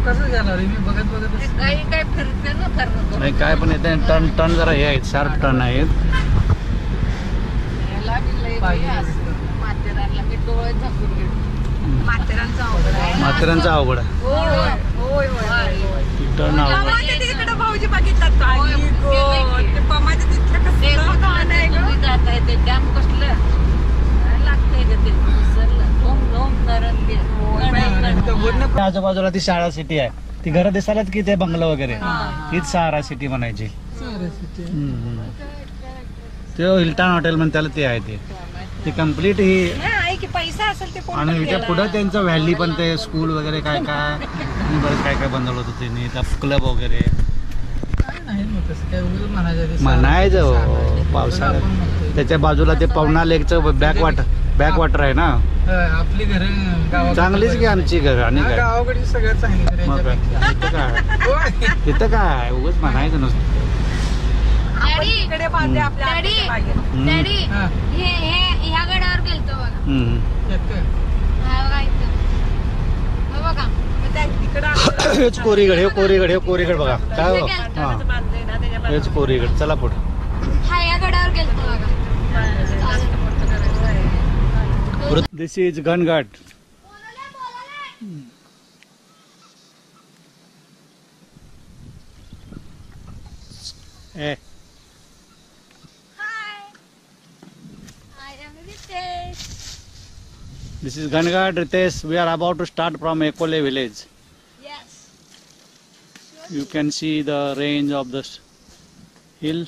कसं जाणार मी बघत बघत काही काय फिरते ना फिरणं नाही काय पण येते टर्न टर्न जरा हे आहेत शार्प टर्न आहेत. याला मी लई माथेरानला मी डोळे झाकून गेलो. माथेरानचा अवघड आहे. माथेरानचा अवघड आहे. होय टर्न अवघड तिकडे भाऊजी बघितलं तुम्ही जाताय ते डॅम कसलं लागतंय का ते विसरलं. ओम ओम नरन ते आजूबाजूला ती शाळा सिटी आहे. ती घरं दिसायलाच की ते बंगला वगैरे हीच सहारा सिटी म्हणायची. ते हिल्टन हॉटेल म्हणते त्याला ते आहे ते कम्प्लीट ही. पैसा असेल ते आणि इथे पुढे त्यांचं व्हॅली पण ते स्कूल वगैरे काय काय बरं काय काय बनवलं होतं त्यांनी क्लब वगैरे म्हणायचं पावसाळ्यात. त्याच्या बाजूला ते पवना लेकचं बॅक वॉटर आहे ना. आपली घर चांगलीच की आमची घर आणि काय गावाकडची सगळ्यात चांगली मग इथं काय इथं काय उगाच म्हणायचं नसतं. इकडे बांधले आपल्या डॅडी ह्या गडावर गेलतो बघा. हेच कोरीगड हे कोरीगड हे कोरीगड बघा काय हेच कोरीगड. चला पुढे ह्या गडावर गेलतो बघा. दिस is घनघाट. This is Gangad, Ritesh. We are about to start from Ekole village. Yes. You can see the range of the hill.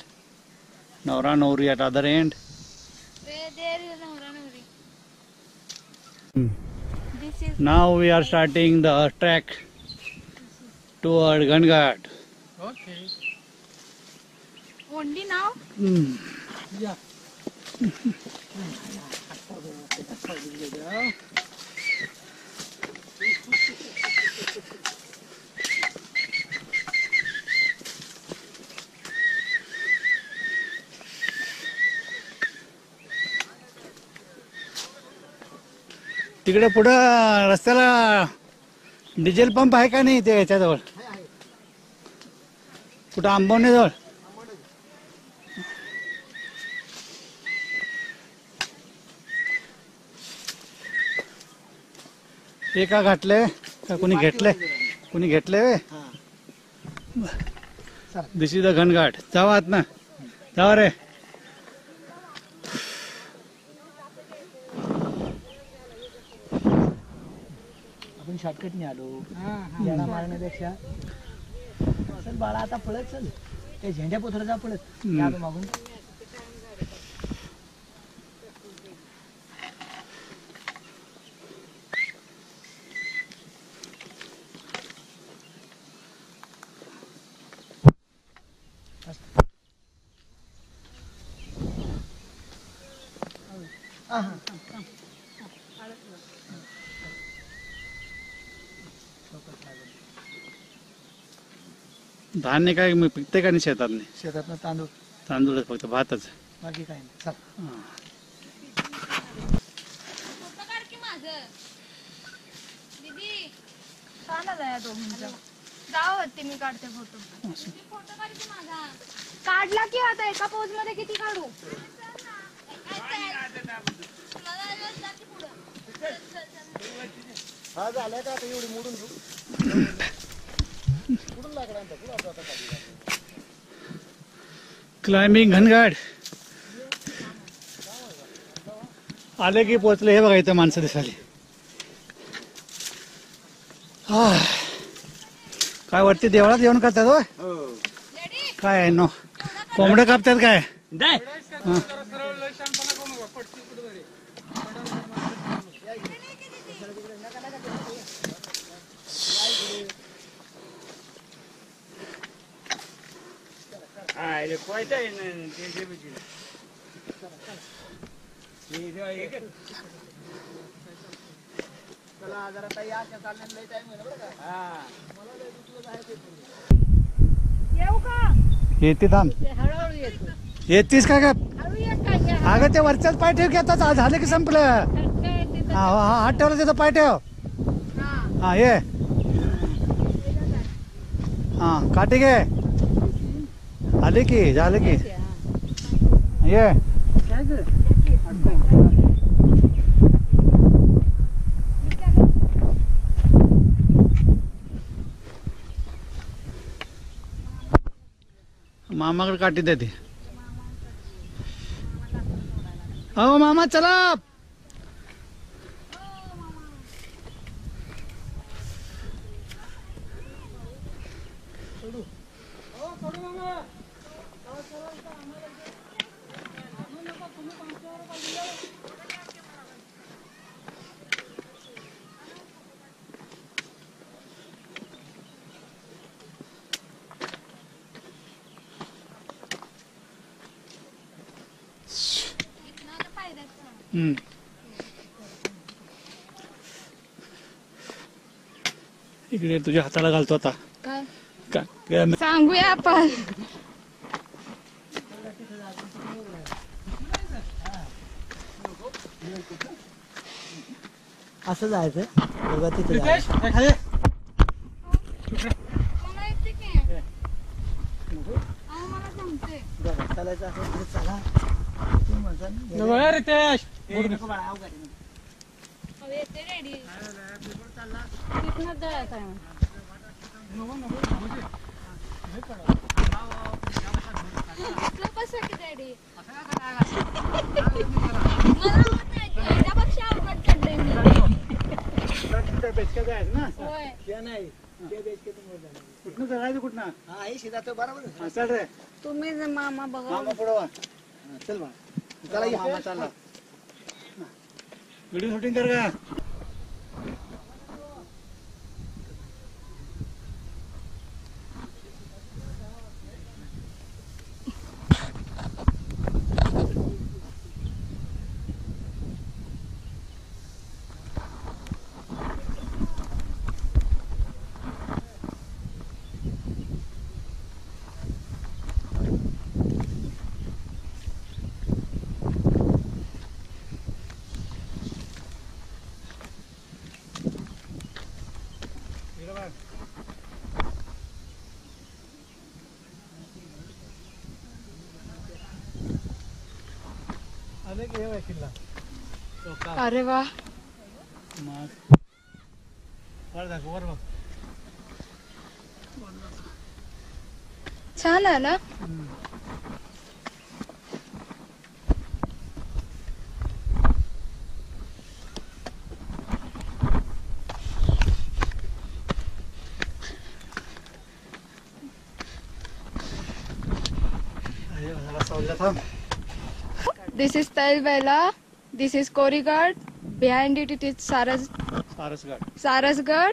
Naura Nauri at other end. There is Naura Nauri. This is. Now we are starting the trek toward Gangad. Okay. Only now? Yeah. तिकडे पुढं रस्त्याला diesel pump आहे का नाही ते याच्याजवळ कुठं आंबवण्याजवळ. हे का घातले का कोणी घेतले कोणी घेतले वे. दिस इज द घनघाट. जावा आत ना जावा रे. आपण शॉर्टकटने आलो येणा मारण्यापेक्षा. चल बाळा आता पळत चल त्या झेंड्या पोथराचा पळत मागून. धान्य काय पिकते का नाही शेतात. शेतात तांदूळ तांदूळ फक्त भातच बाकी काय नाही. चल मी काढते फोटो. काढला की आता एका पोज मध्ये किती काढू. हा झालाय का आता एवढी मोडून घेऊ. क्लाइंबिंग घनघाट आले की पोचले. हे बघा इथं माणसं दिसाली. काय वरती देवळात येऊन करतात होय. काय आहे नो कोंबडं कापतात काय. येऊ का. येते थांब. हळूहळू येतो. येतीस का का. हळू ये काय. अगं ते वरच्याच पाय ठेव की आता झालं की संपलं. हा हात ठेवला तिथं पाय ठेव. हा ये हां काटे घे आले की झाले की ये काय ग मामाकडे काठी देते अहो मामा चला इकडे तुझ्या हाताला घालतो आता काय काय सांगूया आपण असं जायचं बघा तिथे जायचं. मला येते की अहो, मला जमते बघा, चालायचं असं तर चला तू म्हणता रितेश नको बाळा, अवघड आहे. अहो, येते रेडी तिथनंच जायचं आहे इथलं बसा की डॅडी मला आवडत नाही ते. त्यापेक्षा अवघड चढले मी होय ते नाही ते बेच के तुम्ही जाणार. कुठनं चढायचं कुठनं हा हे शिदा तो बरोबर आहे. हा, चल रे तुम्ही मामा बघा मामा पुढं वा. हा, चल बाळा चला या. मामा चालला व्हिडिओ शूटिंग कर का आले की हे किल्ला चौका अरे वा मग वर दाखव वर बघ छान आहे ना अरे जरा सावलीला थांब This is Talbela. This is Korigad. Behind it, it is सारसगड Sarasgarh.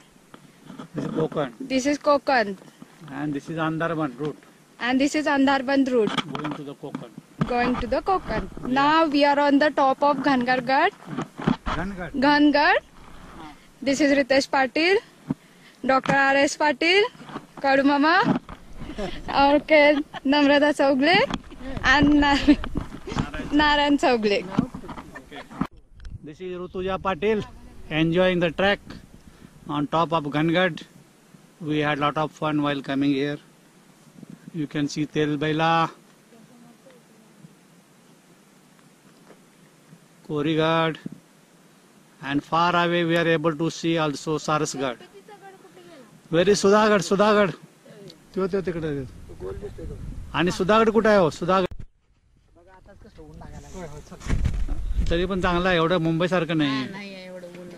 this is Kokand This is Kokand. and this is Andarban route And this is Andarband route going to the Kokand going to the Kokand. Now we are on the top of Ghangargarh. Gangad Ghangarh. This is Ritesh Patil. Dr. R.S. Patil. Kadu Mama. Okay, Namrata Chaugle. And Narayan Chaugle. this is Rutuja Patil enjoying the trek on top of Gangad. We had lot of fun while coming here. You can see Telbaila, Korigad, and far away we are able to see also Sarasgad. Where is Sudhagad? Sudhagad. त्यो त्यो तिकडे आणि सुधागड कुठे आहे हो सुधागड बघा आताच कसं ऊन लागायला लागलं. तरी पण चांगला आहे एवढं मुंबई सारखं नाही नाही एवढं ऊन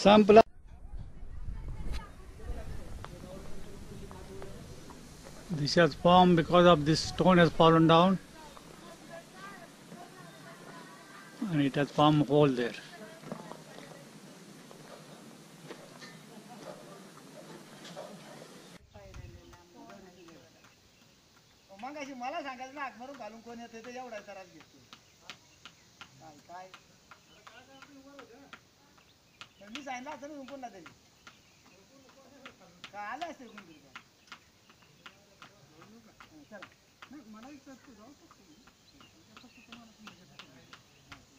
संपला This has formed because of this stone has fallen down and it has formed a hole there. मग अशी मला सांगायचं ना आगमरून घालून कोण येते ते एवढा त्रास घेतो काय काय पण मी सांगितलं असं ना कोणला तरी आलं असेल कोणतरी. चला नाही मला विचारतो जाऊ शकतो मी.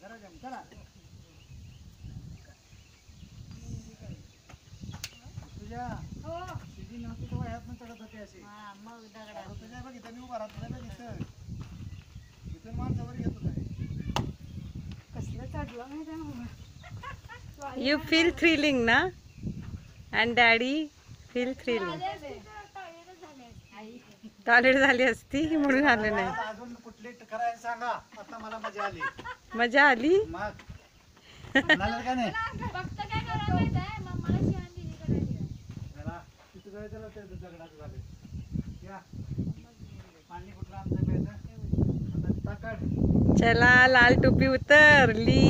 जरा जाम चला. तुझ्या तुझी नव्हती तेव्हा ह्यातनं चढत होते असे. मग दगडा तुझ्या बघ इथं मी उभा राहतो तुझ्या बघ इथं इथून माणसावर येत होता. कसलं चढलं माहिती आहे मला. You feel thrilling ना? And daddy feel thrilling. Toilet झाली असती म्हणून आले नाही. आता अजून कुठले करायला सांगा. आता मला मजा आली. मजा आली. मग म्हणाला का नाही फक्त काय करायला माहिती आहे मम्माला शिवान दिली करायची. त्याला तिथं जायचं ते दगडाचं झाले. या पाणी कुठलं आमचं प्यायचं आता ताकद. चला लाल टोपी उतरली.